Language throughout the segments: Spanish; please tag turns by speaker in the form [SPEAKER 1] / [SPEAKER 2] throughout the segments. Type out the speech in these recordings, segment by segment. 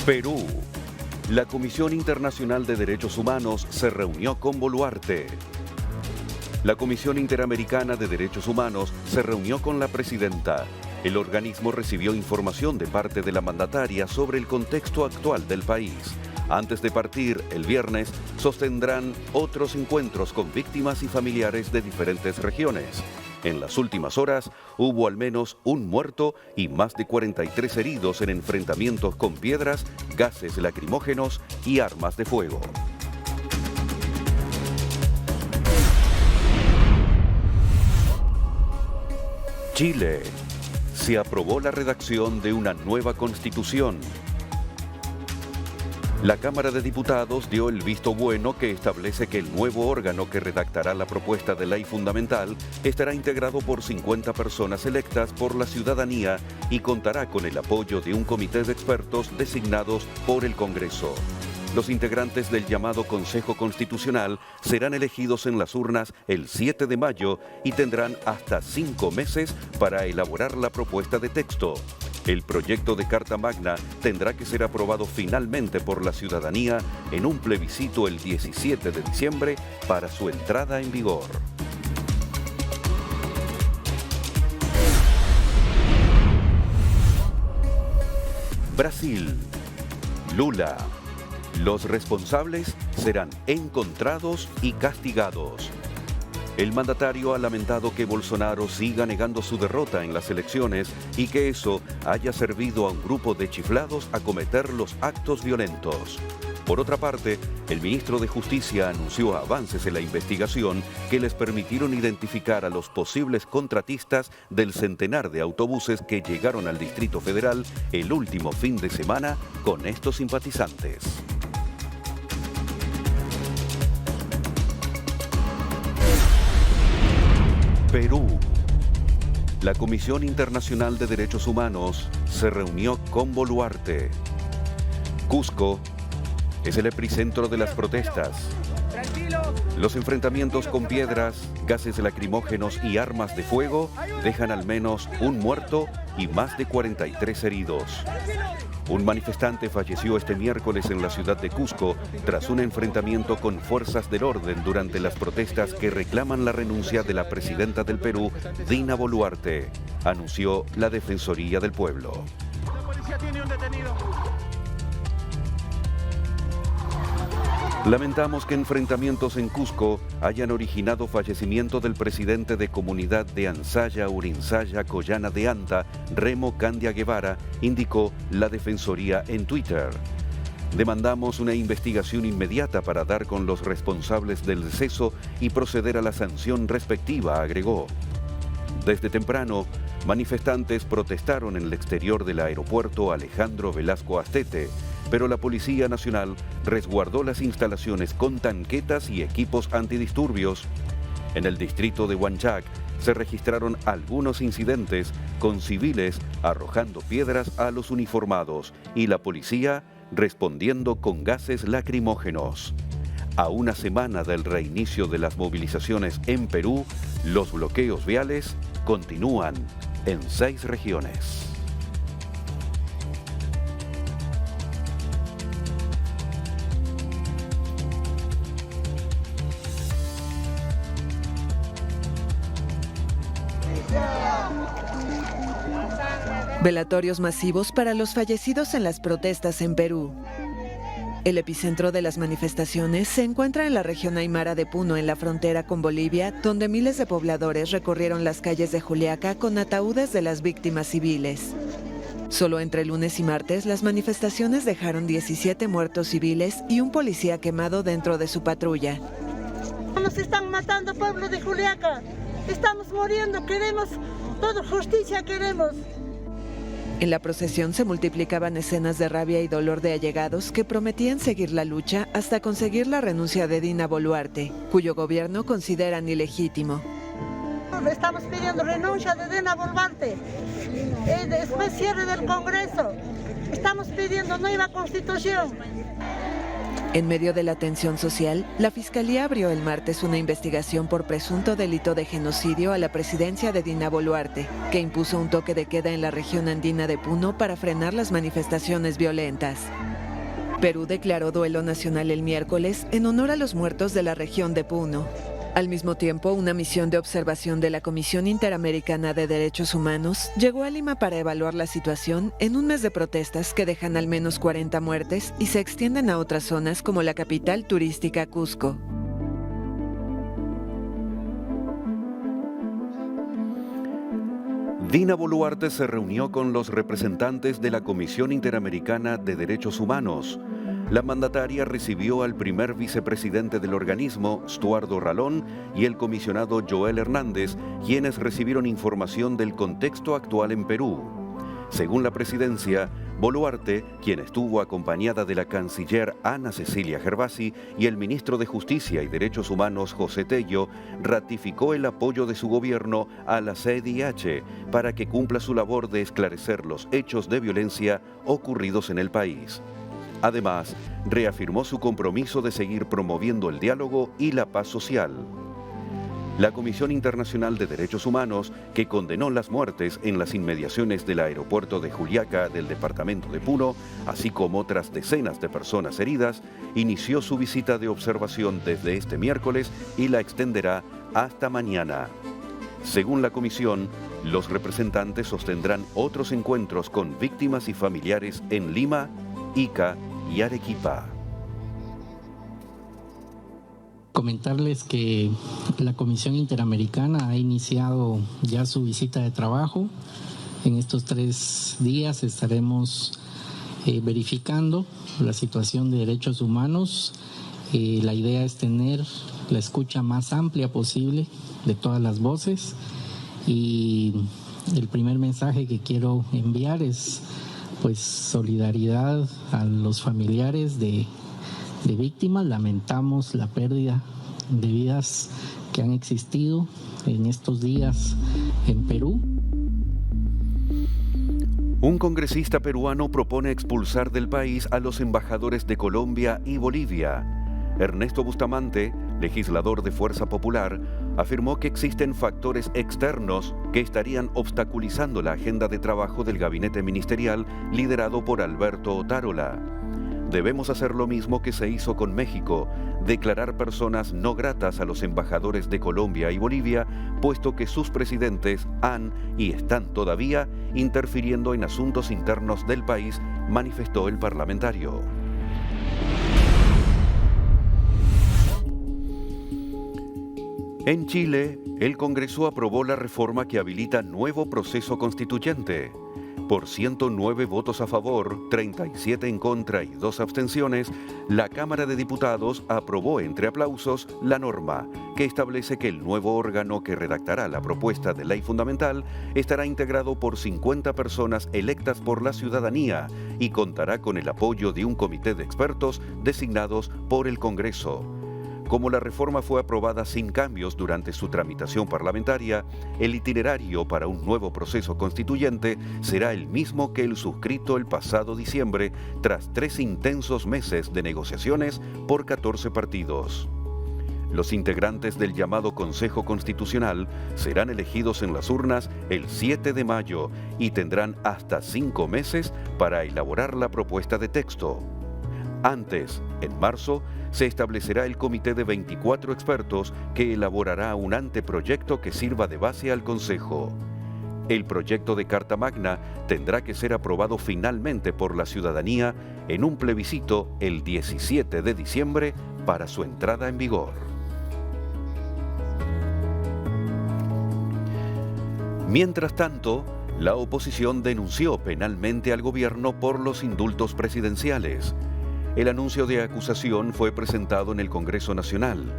[SPEAKER 1] Perú. La Comisión Internacional de Derechos Humanos se reunió con Boluarte. La Comisión Interamericana de Derechos Humanos se reunió con la presidenta. El organismo recibió información de parte de la mandataria sobre el contexto actual del país. Antes de partir, el viernes, sostendrán otros encuentros con víctimas y familiares de diferentes regiones. En las últimas horas, hubo al menos un muerto y más de 43 heridos en enfrentamientos con piedras, gases lacrimógenos y armas de fuego. Chile. Se aprobó la redacción de una nueva constitución. La Cámara de Diputados dio el visto bueno que establece que el nuevo órgano que redactará la propuesta de ley fundamental estará integrado por 50 personas electas por la ciudadanía y contará con el apoyo de un comité de expertos designados por el Congreso. Los integrantes del llamado Consejo Constitucional serán elegidos en las urnas el 7 de mayo y tendrán hasta 5 meses para elaborar la propuesta de texto. El proyecto de Carta Magna tendrá que ser aprobado finalmente por la ciudadanía en un plebiscito el 17 de diciembre para su entrada en vigor. Brasil. Lula. Los responsables serán encontrados y castigados. El mandatario ha lamentado que Bolsonaro siga negando su derrota en las elecciones y que eso haya servido a un grupo de chiflados a cometer los actos violentos. Por otra parte, el ministro de Justicia anunció avances en la investigación que les permitieron identificar a los posibles contratistas del centenar de autobuses que llegaron al Distrito Federal el último fin de semana con estos simpatizantes. Perú. La Comisión Internacional de Derechos Humanos se reunió con Boluarte. Cusco es el epicentro de las protestas. Los enfrentamientos con piedras, gases lacrimógenos y armas de fuego dejan al menos un muerto y más de 43 heridos. Un manifestante falleció este miércoles en la ciudad de Cusco tras un enfrentamiento con fuerzas del orden durante las protestas que reclaman la renuncia de la presidenta del Perú, Dina Boluarte, anunció la Defensoría del Pueblo.
[SPEAKER 2] La policía tiene un detenido.
[SPEAKER 1] Lamentamos que enfrentamientos en Cusco hayan originado fallecimiento del presidente de comunidad de Ansaya, Urinsaya, Collana de Anta, Remo Candia Guevara, indicó la Defensoría en Twitter. Demandamos una investigación inmediata para dar con los responsables del deceso y proceder a la sanción respectiva, agregó. Desde temprano, manifestantes protestaron en el exterior del aeropuerto Alejandro Velasco Astete, pero la Policía Nacional resguardó las instalaciones con tanquetas y equipos antidisturbios. En el distrito de Huanchac se registraron algunos incidentes con civiles arrojando piedras a los uniformados y la policía respondiendo con gases lacrimógenos. A una semana del reinicio de las movilizaciones en Perú, los bloqueos viales continúan en 6 regiones.
[SPEAKER 3] Velatorios masivos para los fallecidos en las protestas en Perú. El epicentro de las manifestaciones se encuentra en la región aymara de Puno, en la frontera con Bolivia, donde miles de pobladores recorrieron las calles de Juliaca con ataúdes de las víctimas civiles. Solo entre lunes y martes, las manifestaciones dejaron 17 muertos civiles y un policía quemado dentro de su patrulla.
[SPEAKER 4] Nos están matando, pueblo de Juliaca. Estamos muriendo, queremos toda justicia, queremos.
[SPEAKER 3] En la procesión se multiplicaban escenas de rabia y dolor de allegados que prometían seguir la lucha hasta conseguir la renuncia de Dina Boluarte, cuyo gobierno consideran ilegítimo.
[SPEAKER 4] Estamos pidiendo renuncia de Dina Boluarte, después cierre del Congreso. Estamos pidiendo nueva constitución.
[SPEAKER 3] En medio de la tensión social, la Fiscalía abrió el martes una investigación por presunto delito de genocidio a la presidencia de Dina Boluarte, que impuso un toque de queda en la región andina de Puno para frenar las manifestaciones violentas. Perú declaró duelo nacional el miércoles en honor a los muertos de la región de Puno. Al mismo tiempo, una misión de observación de la Comisión Interamericana de Derechos Humanos llegó a Lima para evaluar la situación en un mes de protestas que dejan al menos 40 muertes y se extienden a otras zonas como la capital turística Cusco.
[SPEAKER 1] Dina Boluarte se reunió con los representantes de la Comisión Interamericana de Derechos Humanos. La mandataria recibió al primer vicepresidente del organismo, Stuardo Ralón, y el comisionado Joel Hernández, quienes recibieron información del contexto actual en Perú. Según la presidencia, Boluarte, quien estuvo acompañada de la canciller Ana Cecilia Gervasi y el ministro de Justicia y Derechos Humanos José Tello, ratificó el apoyo de su gobierno a la CIDH para que cumpla su labor de esclarecer los hechos de violencia ocurridos en el país. Además, reafirmó su compromiso de seguir promoviendo el diálogo y la paz social. La Comisión Internacional de Derechos Humanos, que condenó las muertes en las inmediaciones del aeropuerto de Juliaca del departamento de Puno, así como otras decenas de personas heridas, inició su visita de observación desde este miércoles y la extenderá hasta mañana. Según la comisión, los representantes sostendrán otros encuentros con víctimas y familiares en Lima, Ica y Arequipa.
[SPEAKER 5] Comentarles que la Comisión Interamericana ha iniciado ya su visita de trabajo. En estos 3 días estaremos verificando la situación de derechos humanos. La idea es tener la escucha más amplia posible de todas las voces, y el primer mensaje que quiero enviar es pues solidaridad a los familiares de víctimas. Lamentamos la pérdida de vidas que han existido en estos días en Perú.
[SPEAKER 1] Un congresista peruano propone expulsar del país a los embajadores de Colombia y Bolivia. Ernesto Bustamante, legislador de Fuerza Popular, afirmó que existen factores externos que estarían obstaculizando la agenda de trabajo del gabinete ministerial liderado por Alberto Otárola. Debemos hacer lo mismo que se hizo con México, declarar personas no gratas a los embajadores de Colombia y Bolivia, puesto que sus presidentes han y están todavía interfiriendo en asuntos internos del país, manifestó el parlamentario. En Chile, el Congreso aprobó la reforma que habilita nuevo proceso constituyente. Por 109 votos a favor, 37 en contra y 2 abstenciones, la Cámara de Diputados aprobó entre aplausos la norma que establece que el nuevo órgano que redactará la propuesta de ley fundamental estará integrado por 50 personas electas por la ciudadanía y contará con el apoyo de un comité de expertos designados por el Congreso. Como la reforma fue aprobada sin cambios durante su tramitación parlamentaria, el itinerario para un nuevo proceso constituyente será el mismo que el suscrito el pasado diciembre, tras 3 intensos meses de negociaciones por 14 partidos. Los integrantes del llamado Consejo Constitucional serán elegidos en las urnas el 7 de mayo y tendrán hasta 5 meses para elaborar la propuesta de texto. Antes, en marzo, se establecerá el comité de 24 expertos que elaborará un anteproyecto que sirva de base al Consejo. El proyecto de Carta Magna tendrá que ser aprobado finalmente por la ciudadanía en un plebiscito el 17 de diciembre para su entrada en vigor. Mientras tanto, la oposición denunció penalmente al gobierno por los indultos presidenciales. El anuncio de acusación fue presentado en el Congreso Nacional.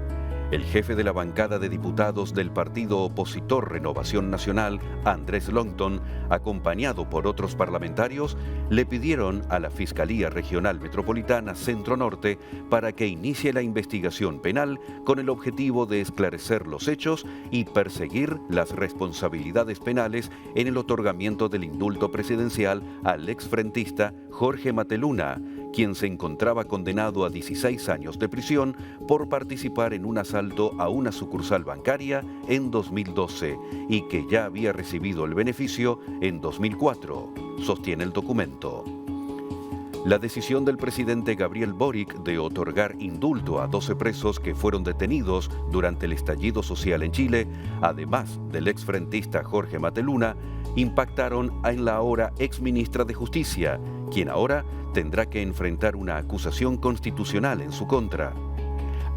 [SPEAKER 1] El jefe de la bancada de diputados del partido opositor Renovación Nacional, Andrés Longton, acompañado por otros parlamentarios, le pidieron a la Fiscalía Regional Metropolitana Centro Norte para que inicie la investigación penal con el objetivo de esclarecer los hechos y perseguir las responsabilidades penales en el otorgamiento del indulto presidencial al exfrentista Jorge Mateluna, quien se encontraba condenado a 16 años de prisión por participar en un asalto a una sucursal bancaria en 2012 y que ya había recibido el beneficio en 2004, sostiene el documento. La decisión del presidente Gabriel Boric de otorgar indulto a 12 presos que fueron detenidos durante el estallido social en Chile, además del exfrentista Jorge Mateluna, impactaron en la ahora exministra de Justicia, quien ahora tendrá que enfrentar una acusación constitucional en su contra.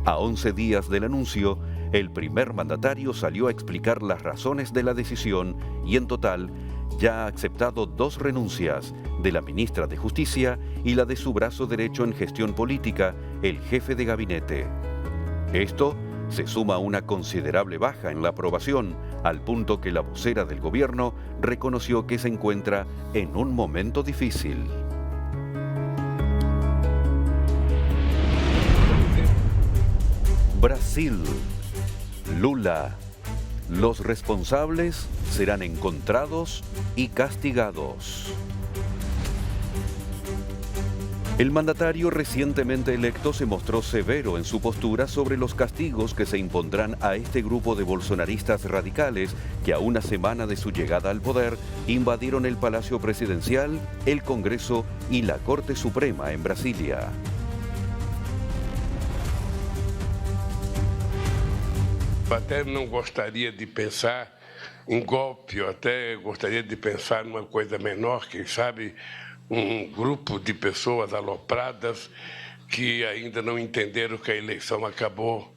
[SPEAKER 1] A 11 días del anuncio, el primer mandatario salió a explicar las razones de la decisión y en total ya ha aceptado 2 renuncias, de la ministra de Justicia y la de su brazo derecho en gestión política, el jefe de gabinete. Esto se suma a una considerable baja en la aprobación, al punto que la vocera del gobierno reconoció que se encuentra en un momento difícil. Brasil. Lula. Los responsables serán encontrados y castigados. El mandatario recientemente electo se mostró severo en su postura sobre los castigos que se impondrán a este grupo de bolsonaristas radicales que a una semana de su llegada al poder invadieron el Palacio Presidencial, el Congreso y la Corte Suprema en Brasilia.
[SPEAKER 6] Até não gostaria de pensar em golpe, eu até gostaria de pensar numa coisa menor, quem sabe grupo de pessoas alopradas que ainda não entenderam que a eleição acabou,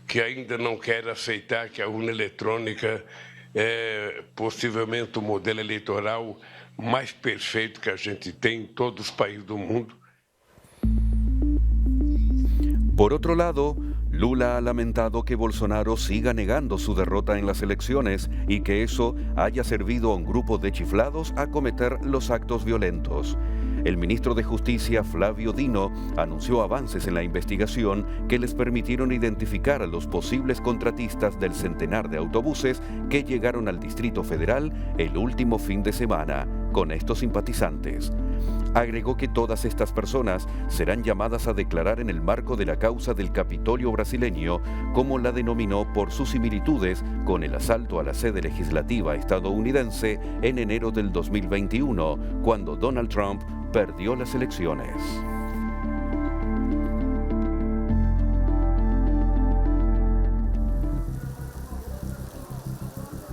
[SPEAKER 6] que ainda não querem aceitar que a urna eletrônica é possivelmente o modelo eleitoral mais perfeito que a gente tem em todos os países do mundo.
[SPEAKER 1] Por otro lado, Lula ha lamentado que Bolsonaro siga negando su derrota en las elecciones y que eso haya servido a un grupo de chiflados a cometer los actos violentos. El ministro de Justicia, Flavio Dino, anunció avances en la investigación que les permitieron identificar a los posibles contratistas del centenar de autobuses que llegaron al Distrito Federal el último fin de semana con estos simpatizantes. Agregó que todas estas personas serán llamadas a declarar en el marco de la causa del Capitolio brasileño, como la denominó por sus similitudes con el asalto a la sede legislativa estadounidense en enero del 2021, cuando Donald Trump perdió las elecciones.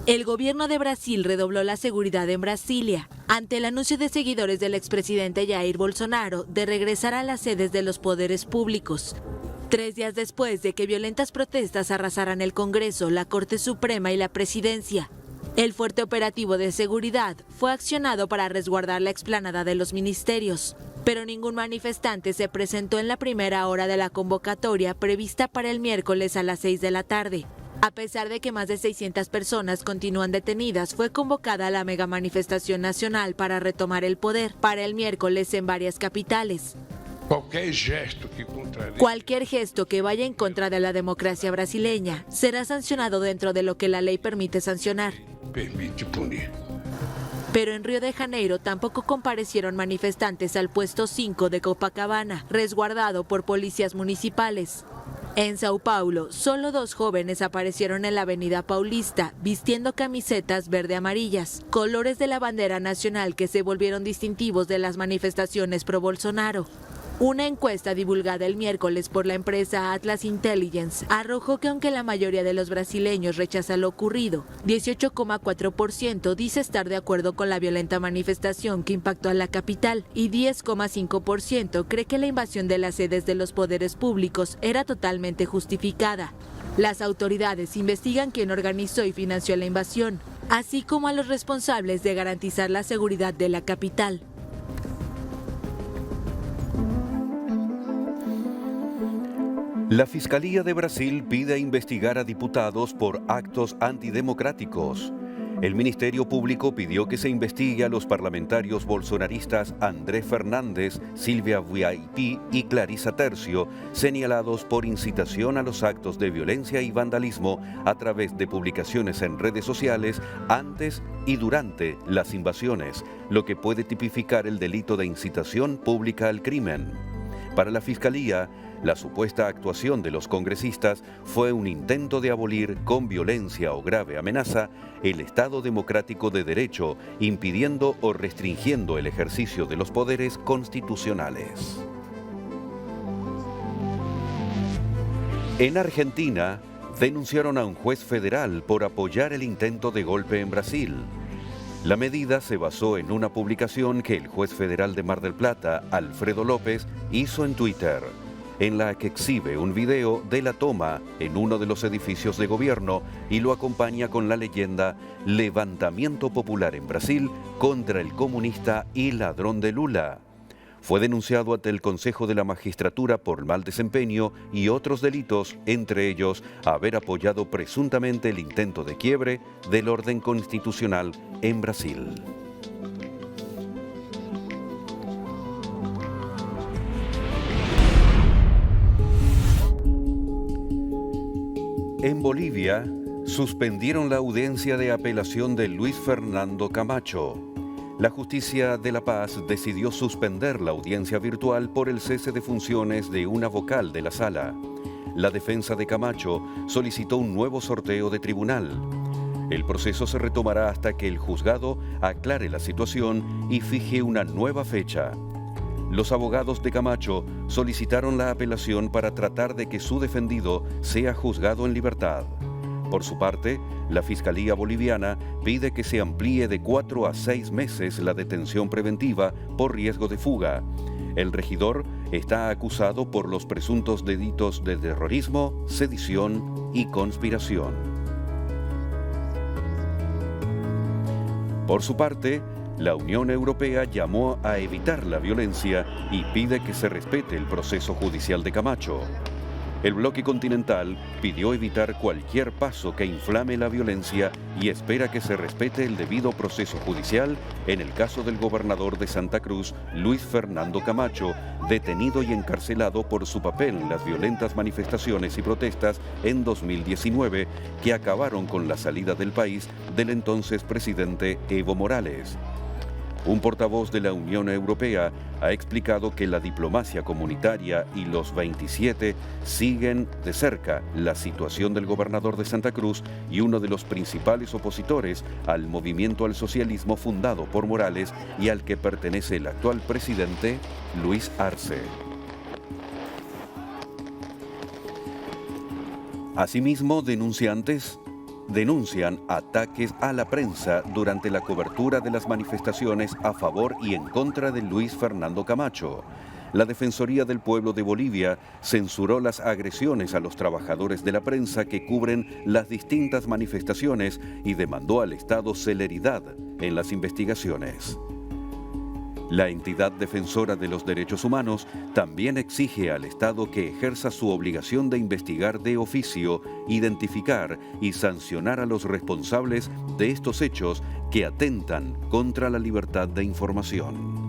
[SPEAKER 7] El gobierno de Brasil redobló la seguridad en Brasilia ante el anuncio de seguidores del expresidente Jair Bolsonaro de regresar a las sedes de los poderes públicos. 3 días después de que violentas protestas arrasaran el Congreso, la Corte Suprema y la Presidencia. El fuerte operativo de seguridad fue accionado para resguardar la explanada de los ministerios, pero ningún manifestante se presentó en la primera hora de la convocatoria prevista para el miércoles a las 6 de la tarde. A pesar de que más de 600 personas continúan detenidas, fue convocada la mega manifestación nacional para retomar el poder para el miércoles en varias capitales. Cualquier gesto que vaya en contra de la democracia brasileña será sancionado dentro de lo que la ley permite sancionar. Pero en Río de Janeiro tampoco comparecieron manifestantes al puesto 5 de Copacabana, resguardado por policías municipales. En Sao Paulo, solo 2 jóvenes aparecieron en la avenida Paulista, vistiendo camisetas verde-amarillas, colores de la bandera nacional que se volvieron distintivos de las manifestaciones pro Bolsonaro. Una encuesta divulgada el miércoles por la empresa Atlas Intelligence arrojó que aunque la mayoría de los brasileños rechaza lo ocurrido, 18,4% dice estar de acuerdo con la violenta manifestación que impactó a la capital y 10,5% cree que la invasión de las sedes de los poderes públicos era totalmente justificada. Las autoridades investigan quién organizó y financió la invasión, así como a los responsables de garantizar la seguridad de la capital.
[SPEAKER 1] La Fiscalía de Brasil pide investigar a diputados por actos antidemocráticos. El Ministerio Público pidió que se investigue a los parlamentarios bolsonaristas Andrés Fernández, Silvia Vuaipí y Clarisa Tercio, señalados por incitación a los actos de violencia y vandalismo a través de publicaciones en redes sociales antes y durante las invasiones, lo que puede tipificar el delito de incitación pública al crimen. Para la Fiscalía, la supuesta actuación de los congresistas fue un intento de abolir con violencia o grave amenaza el Estado democrático de derecho, impidiendo o restringiendo el ejercicio de los poderes constitucionales. En Argentina, denunciaron a un juez federal por apoyar el intento de golpe en Brasil. La medida se basó en una publicación que el juez federal de Mar del Plata, Alfredo López, hizo en Twitter, en la que exhibe un video de la toma en uno de los edificios de gobierno y lo acompaña con la leyenda Levantamiento Popular en Brasil contra el comunista y ladrón de Lula. Fue denunciado ante el Consejo de la Magistratura por mal desempeño y otros delitos, entre ellos haber apoyado presuntamente el intento de quiebre del orden constitucional en Brasil. En Bolivia, suspendieron la audiencia de apelación de Luis Fernando Camacho. La Justicia de La Paz decidió suspender la audiencia virtual por el cese de funciones de una vocal de la sala. La defensa de Camacho solicitó un nuevo sorteo de tribunal. El proceso se retomará hasta que el juzgado aclare la situación y fije una nueva fecha. Los abogados de Camacho solicitaron la apelación para tratar de que su defendido sea juzgado en libertad. Por su parte, la Fiscalía Boliviana pide que se amplíe de 4 a 6 meses la detención preventiva por riesgo de fuga. El regidor está acusado por los presuntos delitos de terrorismo, sedición y conspiración. Por su parte, la Unión Europea llamó a evitar la violencia y pide que se respete el proceso judicial de Camacho. El bloque continental pidió evitar cualquier paso que inflame la violencia y espera que se respete el debido proceso judicial en el caso del gobernador de Santa Cruz, Luis Fernando Camacho, detenido y encarcelado por su papel en las violentas manifestaciones y protestas en 2019 que acabaron con la salida del país del entonces presidente Evo Morales. Un portavoz de la Unión Europea ha explicado que la diplomacia comunitaria y los 27 siguen de cerca la situación del gobernador de Santa Cruz y uno de los principales opositores al movimiento al socialismo fundado por Morales y al que pertenece el actual presidente Luis Arce. Asimismo, denuncian ataques a la prensa durante la cobertura de las manifestaciones a favor y en contra de Luis Fernando Camacho. La Defensoría del Pueblo de Bolivia censuró las agresiones a los trabajadores de la prensa que cubren las distintas manifestaciones y demandó al Estado celeridad en las investigaciones. La entidad defensora de los derechos humanos también exige al Estado que ejerza su obligación de investigar de oficio, identificar y sancionar a los responsables de estos hechos que atentan contra la libertad de información.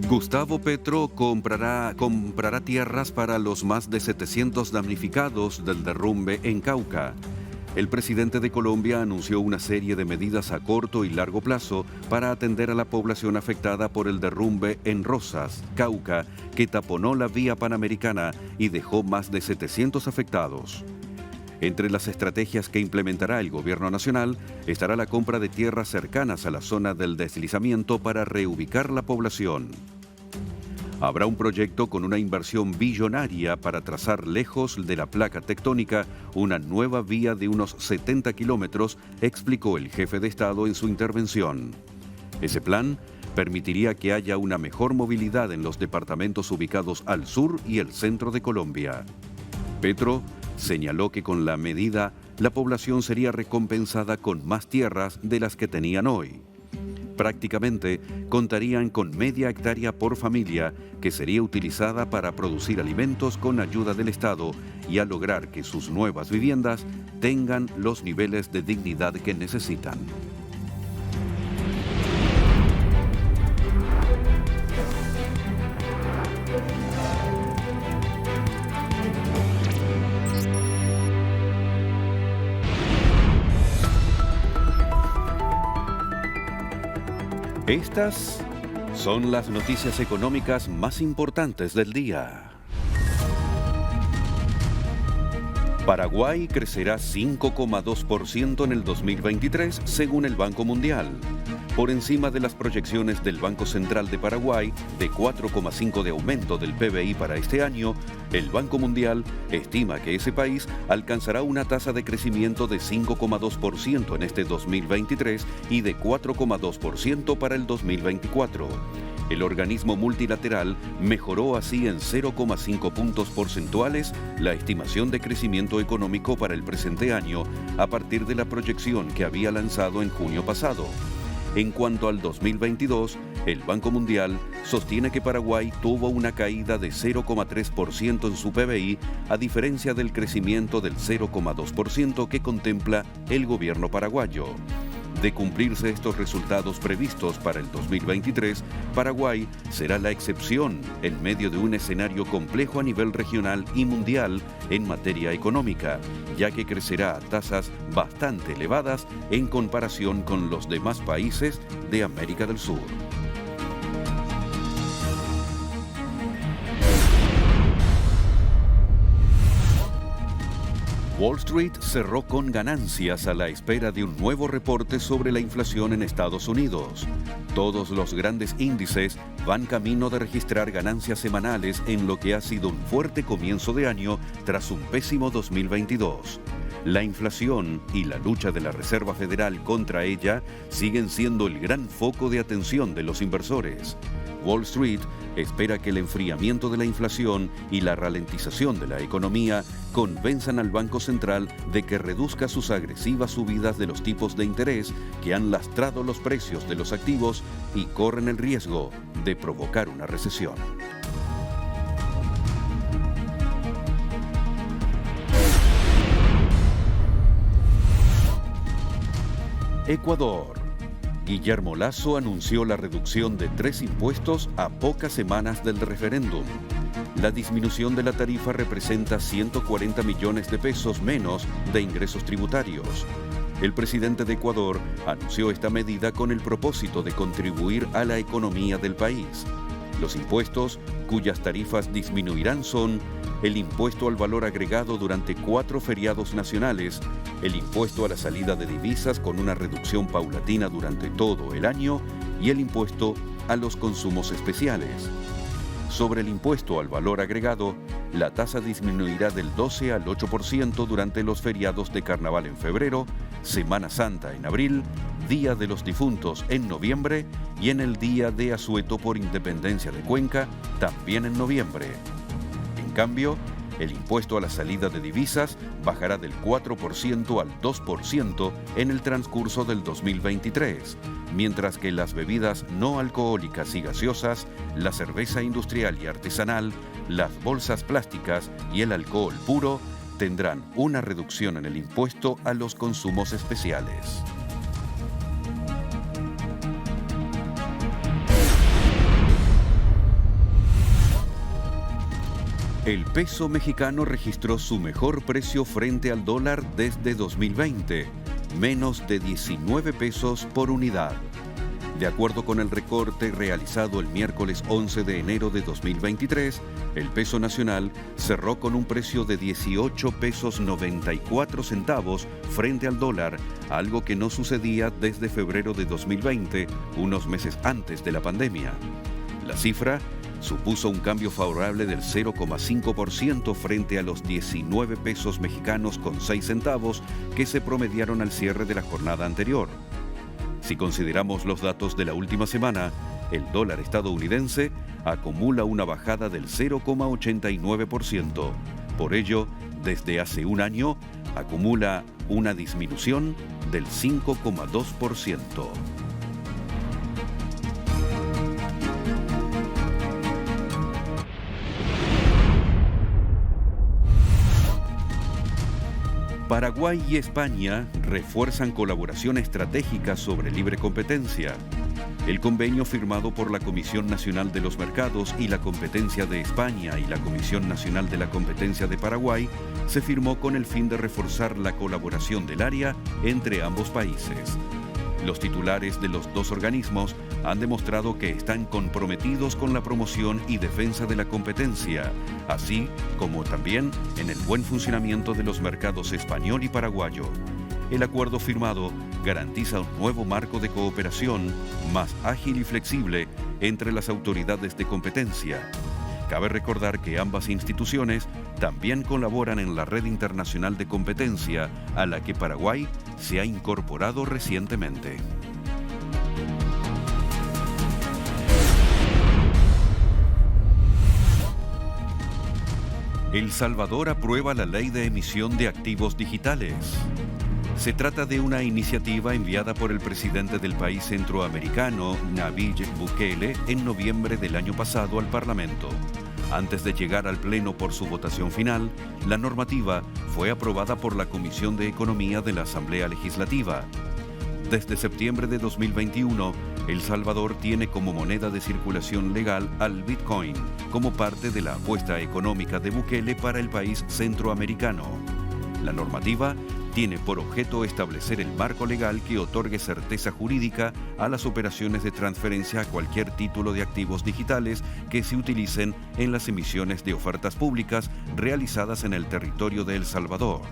[SPEAKER 1] Gustavo Petro comprará tierras para los más de 700 damnificados del derrumbe en Cauca. El presidente de Colombia anunció una serie de medidas a corto y largo plazo para atender a la población afectada por el derrumbe en Rosas, Cauca, que taponó la vía panamericana y dejó más de 700 afectados. Entre las estrategias que implementará el gobierno nacional estará la compra de tierras cercanas a la zona del deslizamiento para reubicar la población. Habrá un proyecto con una inversión billonaria para trazar lejos de la placa tectónica una nueva vía de unos 70 kilómetros, explicó el jefe de Estado en su intervención. Ese plan permitiría que haya una mejor movilidad en los departamentos ubicados al sur y el centro de Colombia. Petro señaló que con la medida la población sería recompensada con más tierras de las que tenían hoy. Prácticamente contarían con media hectárea por familia que sería utilizada para producir alimentos con ayuda del Estado y a lograr que sus nuevas viviendas tengan los niveles de dignidad que necesitan. Estas son las noticias económicas más importantes del día. Paraguay crecerá 5,2% en el 2023, según el Banco Mundial, por encima de las proyecciones del Banco Central de Paraguay de 4,5% de aumento del PBI para este año. El Banco Mundial estima que ese país alcanzará una tasa de crecimiento de 5,2% en este 2023 y de 4,2% para el 2024. El organismo multilateral mejoró así en 0,5 puntos porcentuales la estimación de crecimiento económico para el presente año a partir de la proyección que había lanzado en junio pasado. En cuanto al 2022, el Banco Mundial sostiene que Paraguay tuvo una caída de 0,3% en su PBI, a diferencia del crecimiento del 0,2% que contempla el gobierno paraguayo. De cumplirse estos resultados previstos para el 2023, Paraguay será la excepción en medio de un escenario complejo a nivel regional y mundial en materia económica, ya que crecerá a tasas bastante elevadas en comparación con los demás países de América del Sur. Wall Street cerró con ganancias a la espera de un nuevo reporte sobre la inflación en Estados Unidos. Todos los grandes índices van camino de registrar ganancias semanales en lo que ha sido un fuerte comienzo de año tras un pésimo 2022. La inflación y la lucha de la Reserva Federal contra ella siguen siendo el gran foco de atención de los inversores. Wall Street espera que el enfriamiento de la inflación y la ralentización de la economía convenzan al Banco Central de que reduzca sus agresivas subidas de los tipos de interés que han lastrado los precios de los activos y corren el riesgo de provocar una recesión. Ecuador. Guillermo Lasso anunció la reducción de 3 impuestos a pocas semanas del referéndum. La disminución de la tarifa representa 140 millones de pesos menos de ingresos tributarios. El presidente de Ecuador anunció esta medida con el propósito de contribuir a la economía del país. Los impuestos cuyas tarifas disminuirán son el impuesto al valor agregado durante 4 feriados nacionales, el impuesto a la salida de divisas con una reducción paulatina durante todo el año y el impuesto a los consumos especiales. Sobre el impuesto al valor agregado, la tasa disminuirá del 12 al 8% durante los feriados de Carnaval en febrero, Semana Santa en abril, Día de los Difuntos en noviembre y en el Día de Asueto por Independencia de Cuenca, también en noviembre. En cambio, el impuesto a la salida de divisas bajará del 4% al 2% en el transcurso del 2023, mientras que las bebidas no alcohólicas y gaseosas, la cerveza industrial y artesanal, las bolsas plásticas y el alcohol puro tendrán una reducción en el impuesto a los consumos especiales. El peso mexicano registró su mejor precio frente al dólar desde 2020, menos de 19 pesos por unidad. De acuerdo con el recorte realizado el miércoles 11 de enero de 2023, el peso nacional cerró con un precio de 18 pesos 94 centavos frente al dólar, algo que no sucedía desde febrero de 2020, unos meses antes de la pandemia. La cifra supuso un cambio favorable del 0,5% frente a los 19 pesos mexicanos con 6 centavos que se promediaron al cierre de la jornada anterior. Si consideramos los datos de la última semana, el dólar estadounidense acumula una bajada del 0,89%. Por ello, desde hace un año, acumula una disminución del 5,2%. Paraguay y España refuerzan colaboración estratégica sobre libre competencia. El convenio firmado por la Comisión Nacional de los Mercados y la Competencia de España y la Comisión Nacional de la Competencia de Paraguay se firmó con el fin de reforzar la colaboración del área entre ambos países. Los titulares de los dos organismos han demostrado que están comprometidos con la promoción y defensa de la competencia, así como también en el buen funcionamiento de los mercados español y paraguayo. El acuerdo firmado garantiza un nuevo marco de cooperación más ágil y flexible entre las autoridades de competencia. Cabe recordar que ambas instituciones también colaboran en la Red Internacional de Competencia, a la que Paraguay se ha incorporado recientemente. El Salvador aprueba la ley de emisión de activos digitales. Se trata de una iniciativa enviada por el presidente del país centroamericano, Nayib Bukele, en noviembre del año pasado al Parlamento. Antes de llegar al Pleno por su votación final, la normativa fue aprobada por la Comisión de Economía de la Asamblea Legislativa. Desde septiembre de 2021, El Salvador tiene como moneda de circulación legal al Bitcoin, como parte de la apuesta económica de Bukele para el país centroamericano. La normativa tiene por objeto establecer el marco legal que otorgue certeza jurídica a las operaciones de transferencia a cualquier título de activos digitales que se utilicen en las emisiones de ofertas públicas realizadas en el territorio de El Salvador.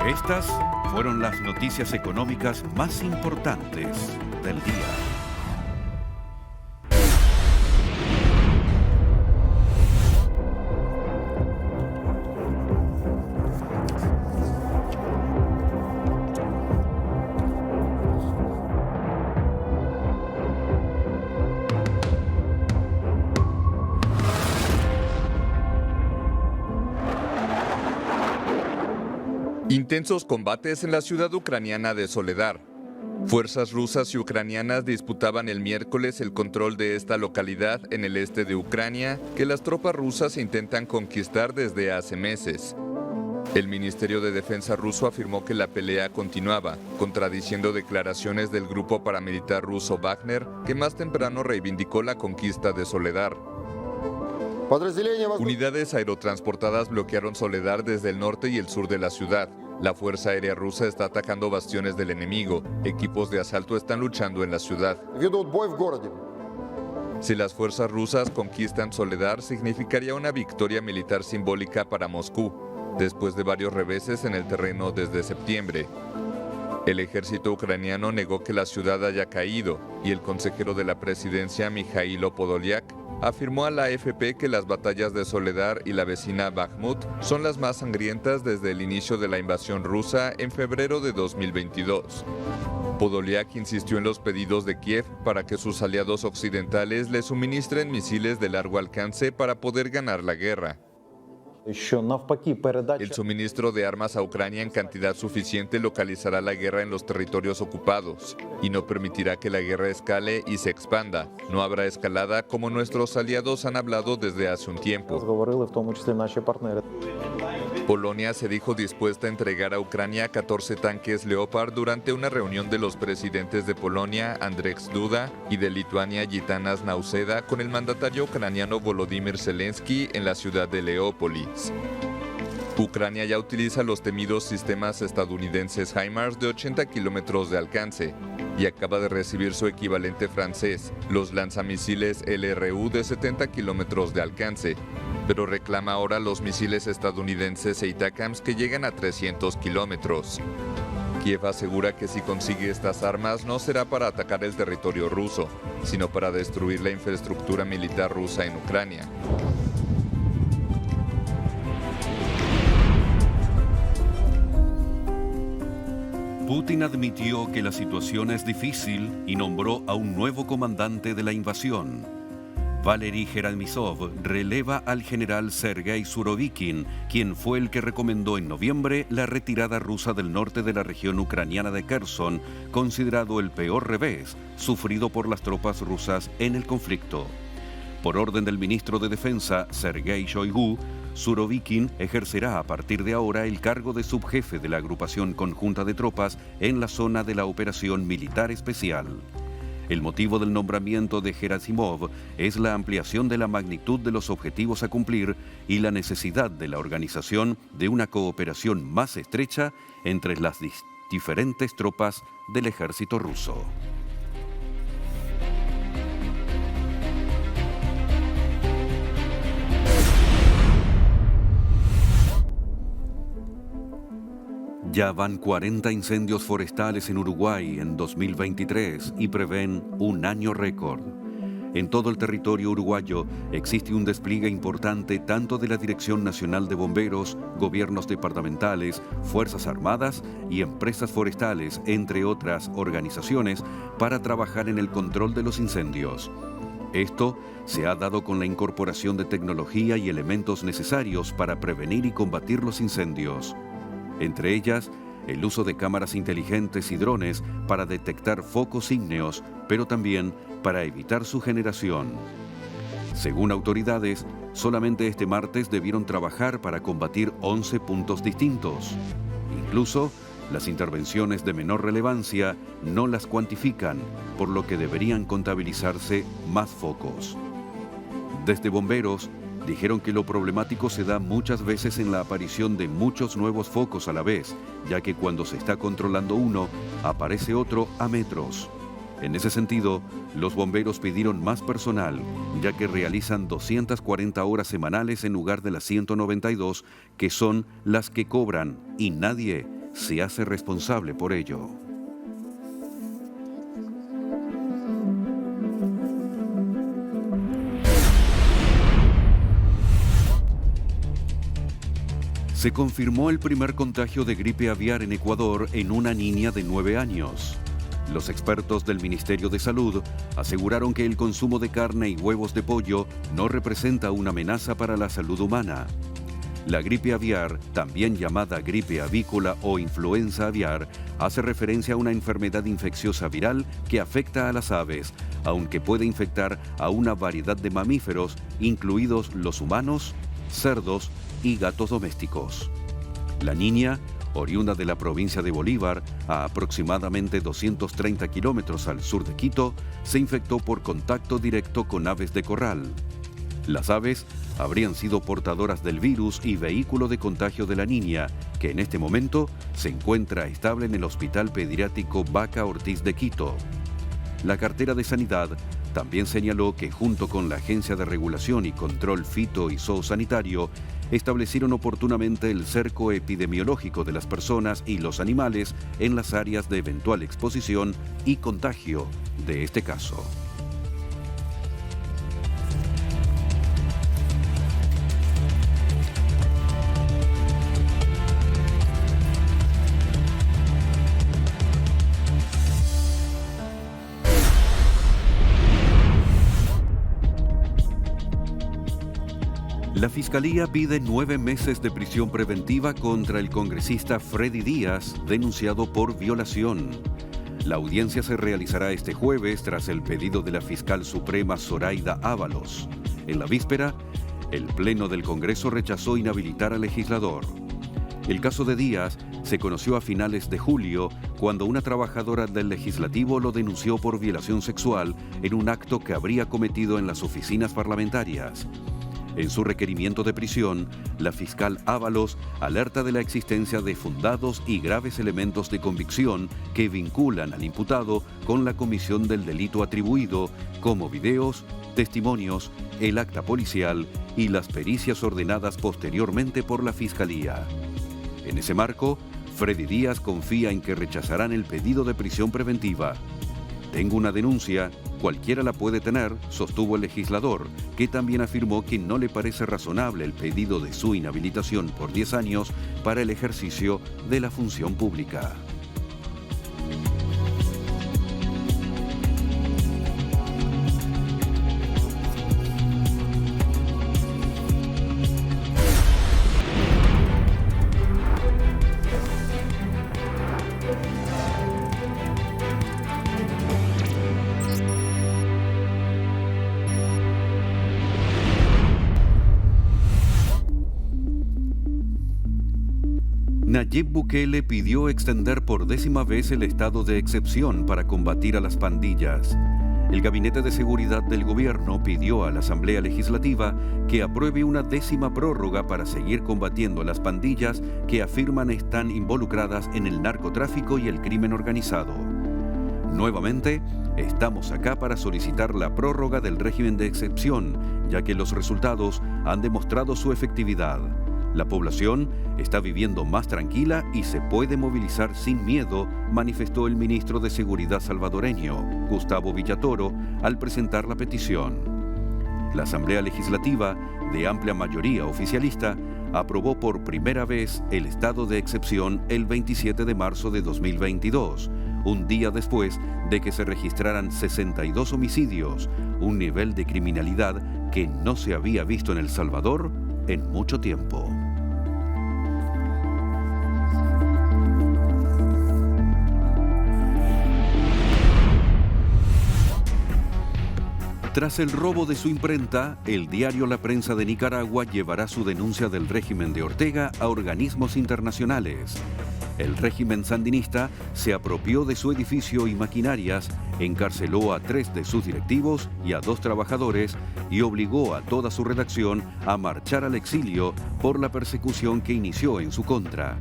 [SPEAKER 1] Estas fueron las noticias económicas más importantes del día.
[SPEAKER 8] Intensos combates en la ciudad ucraniana de Soledar. Fuerzas rusas y ucranianas disputaban el miércoles el control de esta localidad en el este de Ucrania, que las tropas rusas intentan conquistar desde hace meses. El Ministerio de Defensa ruso afirmó que la pelea continuaba, contradiciendo declaraciones del grupo paramilitar ruso Wagner, que más temprano reivindicó la conquista de Soledar. Unidades aerotransportadas bloquearon Soledar desde el norte y el sur de la ciudad. La Fuerza Aérea Rusa está atacando bastiones del enemigo. Equipos de asalto están luchando en la ciudad. Si las fuerzas rusas conquistan Soledar, significaría una victoria militar simbólica para Moscú, después de varios reveses en el terreno desde septiembre. El ejército ucraniano negó que la ciudad haya caído y el consejero de la presidencia, Mikhailo Podolyak, afirmó a la AFP que las batallas de Soledar y la vecina Bakhmut son las más sangrientas desde el inicio de la invasión rusa en febrero de 2022. Podolyak insistió en los pedidos de Kiev para que sus aliados occidentales le suministren misiles de largo alcance para poder ganar la guerra. El suministro de armas a Ucrania en cantidad suficiente localizará la guerra en los territorios ocupados y no permitirá que la guerra escale y se expanda. No habrá escalada como nuestros aliados han hablado desde hace un tiempo. Polonia se dijo dispuesta a entregar a Ucrania 14 tanques Leopard durante una reunión de los presidentes de Polonia, Andrzej Duda, y de Lituania, Gitanas Nausėda, con el mandatario ucraniano Volodymyr Zelensky en la ciudad de Leópolis. Ucrania ya utiliza los temidos sistemas estadounidenses HIMARS de 80 kilómetros de alcance y acaba de recibir su equivalente francés, los lanzamisiles LRU de 70 kilómetros de alcance, pero reclama ahora los misiles estadounidenses ATACMS que llegan a 300 kilómetros. Kiev asegura que si consigue estas armas no será para atacar el territorio ruso, sino para destruir la infraestructura militar rusa en Ucrania.
[SPEAKER 1] Putin admitió que la situación es difícil y nombró a un nuevo comandante de la invasión. Valery Gerasmov releva al general Sergei Surovikin, quien fue el que recomendó en noviembre la retirada rusa del norte de la región ucraniana de Kherson, considerado el peor revés sufrido por las tropas rusas en el conflicto. Por orden del ministro de Defensa, Sergei Shoigu, Surovikin ejercerá a partir de ahora el cargo de subjefe de la agrupación conjunta de tropas en la zona de la operación militar especial. El motivo del nombramiento de Gerasimov es la ampliación de la magnitud de los objetivos a cumplir y la necesidad de la organización de una cooperación más estrecha entre las diferentes tropas del ejército ruso. Ya van 40 incendios forestales en Uruguay en 2023 y prevén un año récord. En todo el territorio uruguayo existe un despliegue importante tanto de la Dirección Nacional de Bomberos, gobiernos departamentales, Fuerzas Armadas y empresas forestales, entre otras organizaciones, para trabajar en el control de los incendios. Esto se ha dado con la incorporación de tecnología y elementos necesarios para prevenir y combatir los incendios. Entre ellas, el uso de cámaras inteligentes y drones para detectar focos ígneos, pero también para evitar su generación. Según autoridades, solamente este martes debieron trabajar para combatir 11 puntos distintos. Incluso, las intervenciones de menor relevancia no las cuantifican, por lo que deberían contabilizarse más focos. Desde bomberos, dijeron que lo problemático se da muchas veces en la aparición de muchos nuevos focos a la vez, ya que cuando se está controlando uno, aparece otro a metros. En ese sentido, los bomberos pidieron más personal, ya que realizan 240 horas semanales en lugar de las 192, que son las que cobran, y nadie se hace responsable por ello. Se confirmó el primer contagio de gripe aviar en Ecuador en una niña de 9 años. Los expertos del Ministerio de Salud aseguraron que el consumo de carne y huevos de pollo no representa una amenaza para la salud humana. La gripe aviar, también llamada gripe avícola o influenza aviar, hace referencia a una enfermedad infecciosa viral que afecta a las aves, aunque puede infectar a una variedad de mamíferos, incluidos los humanos, cerdos y gatos domésticos. La niña, oriunda de la provincia de Bolívar, a aproximadamente 230 kilómetros al sur de Quito, se infectó por contacto directo con aves de corral. Las aves habrían sido portadoras del virus y vehículo de contagio de la niña, que en este momento se encuentra estable en el Hospital Pediátrico Vaca Ortiz de Quito. La cartera de Sanidad también señaló que junto con la Agencia de Regulación y Control Fito y Zoosanitario establecieron oportunamente el cerco epidemiológico de las personas y los animales en las áreas de eventual exposición y contagio de este caso. La Fiscalía pide 9 meses de prisión preventiva contra el congresista Freddy Díaz, denunciado por violación. La audiencia se realizará este jueves tras el pedido de la fiscal suprema Zoraida Ábalos. En la víspera, el Pleno del Congreso rechazó inhabilitar al legislador. El caso de Díaz se conoció a finales de julio, cuando una trabajadora del legislativo lo denunció por violación sexual en un acto que habría cometido en las oficinas parlamentarias. En su requerimiento de prisión, la fiscal Ábalos alerta de la existencia de fundados y graves elementos de convicción que vinculan al imputado con la comisión del delito atribuido, como videos, testimonios, el acta policial y las pericias ordenadas posteriormente por la Fiscalía. En ese marco, Freddy Díaz confía en que rechazarán el pedido de prisión preventiva. Tengo una denuncia, cualquiera la puede tener, sostuvo el legislador, que también afirmó que no le parece razonable el pedido de su inhabilitación por 10 años para el ejercicio de la función pública. Nayib Bukele pidió extender por 10ª vez el estado de excepción para combatir a las pandillas. El Gabinete de Seguridad del Gobierno pidió a la Asamblea Legislativa que apruebe una 10ª prórroga para seguir combatiendo a las pandillas que afirman están involucradas en el narcotráfico y el crimen organizado. Nuevamente, estamos acá para solicitar la prórroga del régimen de excepción, ya que los resultados han demostrado su efectividad. La población está viviendo más tranquila y se puede movilizar sin miedo, manifestó el ministro de Seguridad salvadoreño, Gustavo Villatoro, al presentar la petición. La Asamblea Legislativa, de amplia mayoría oficialista, aprobó por primera vez el estado de excepción el 27 de marzo de 2022, un día después de que se registraran 62 homicidios, un nivel de criminalidad que no se había visto en El Salvador en mucho tiempo. Tras el robo de su imprenta, el diario La Prensa de Nicaragua llevará su denuncia del régimen de Ortega a organismos internacionales. El régimen sandinista se apropió de su edificio y maquinarias, encarceló a 3 de sus directivos y a 2 trabajadores y obligó a toda su redacción a marchar al exilio por la persecución que inició en su contra.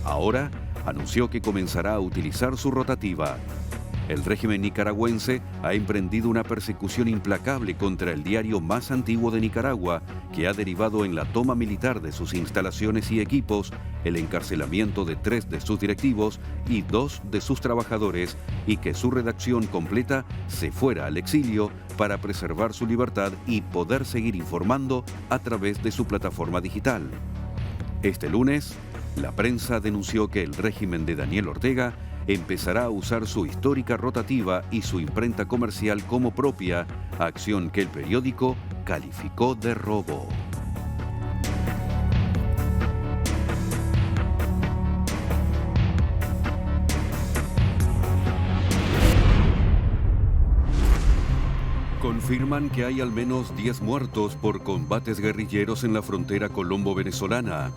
[SPEAKER 1] Ahora anunció que comenzará a utilizar su rotativa. El régimen nicaragüense ha emprendido una persecución implacable contra el diario más antiguo de Nicaragua, que ha derivado en la toma militar de sus instalaciones y equipos, el encarcelamiento de 3 de sus directivos y 2 de sus trabajadores, y que su redacción completa se fuera al exilio para preservar su libertad y poder seguir informando a través de su plataforma digital. Este lunes, La Prensa denunció que el régimen de Daniel Ortega empezará a usar su histórica rotativa y su imprenta comercial como propia, acción que el periódico calificó de robo. Confirman que hay al menos 10 muertos por combates guerrilleros en la frontera colombo-venezolana.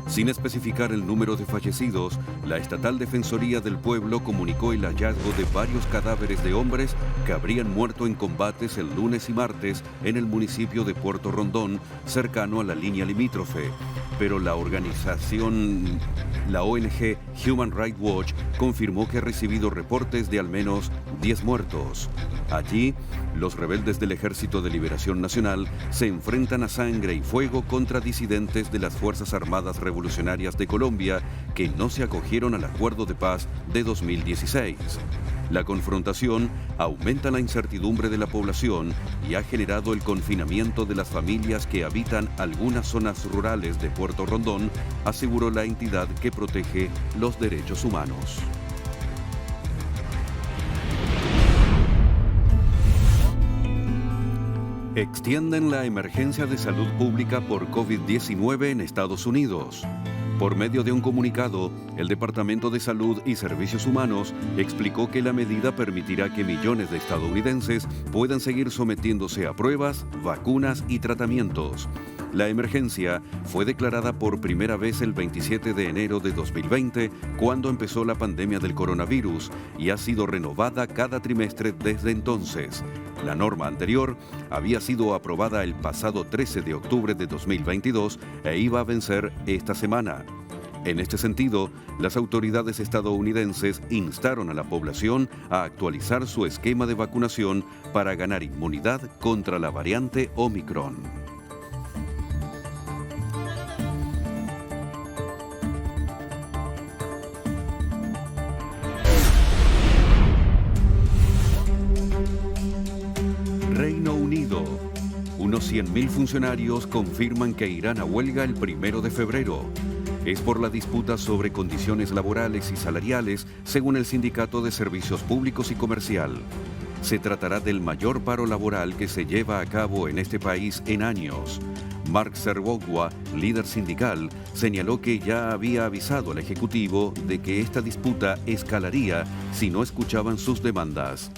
[SPEAKER 1] Sin especificar el número de fallecidos, la Estatal Defensoría del Pueblo comunicó el hallazgo de varios cadáveres de hombres que habrían muerto en combates el lunes y martes en el municipio de Puerto Rondón, cercano a la línea limítrofe. Pero la ONG Human Rights Watch confirmó que ha recibido reportes de al menos 10 muertos. Allí, los rebeldes del Ejército de Liberación Nacional se enfrentan a sangre y fuego contra disidentes de las Fuerzas Armadas Revolucionarias de Colombia que no se acogieron al acuerdo de paz de 2016. La confrontación aumenta la incertidumbre de la población y ha generado el confinamiento de las familias que habitan algunas zonas rurales de Puerto Rondón, aseguró la entidad que protege los derechos humanos. Extienden la emergencia de salud pública por COVID-19 en Estados Unidos. Por medio de un comunicado, el Departamento de Salud y Servicios Humanos explicó que la medida permitirá que millones de estadounidenses puedan seguir sometiéndose a pruebas, vacunas y tratamientos. La emergencia fue declarada por primera vez el 27 de enero de 2020, cuando empezó la pandemia del coronavirus, y ha sido renovada cada trimestre desde entonces. La norma anterior había sido aprobada el pasado 13 de octubre de 2022 e iba a vencer esta semana. En este sentido, las autoridades estadounidenses instaron a la población a actualizar su esquema de vacunación para ganar inmunidad contra la variante Omicron. Reino Unido. Unos 100.000 funcionarios confirman que irán a huelga el 1 de febrero. Es por la disputa sobre condiciones laborales y salariales, según el Sindicato de Servicios Públicos y Comercial. Se tratará del mayor paro laboral que se lleva a cabo en este país en años. Mark Serwogwa, líder sindical, señaló que ya había avisado al Ejecutivo de que esta disputa escalaría si no escuchaban sus demandas.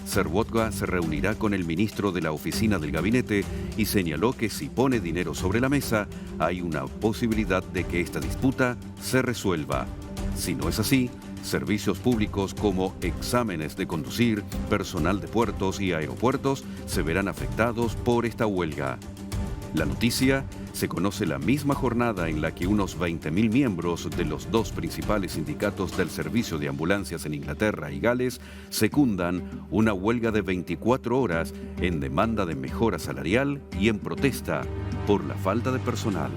[SPEAKER 1] Serwotka se reunirá con el ministro de la oficina del gabinete y señaló que si pone dinero sobre la mesa, hay una posibilidad de que esta disputa se resuelva. Si no es así, servicios públicos como exámenes de conducir, personal de puertos y aeropuertos se verán afectados por esta huelga. La noticia se conoce la misma jornada en la que unos 20.000 miembros de los dos principales sindicatos del servicio de ambulancias en Inglaterra y Gales secundan una huelga de 24 horas en demanda de mejora salarial y en protesta por la falta de personal.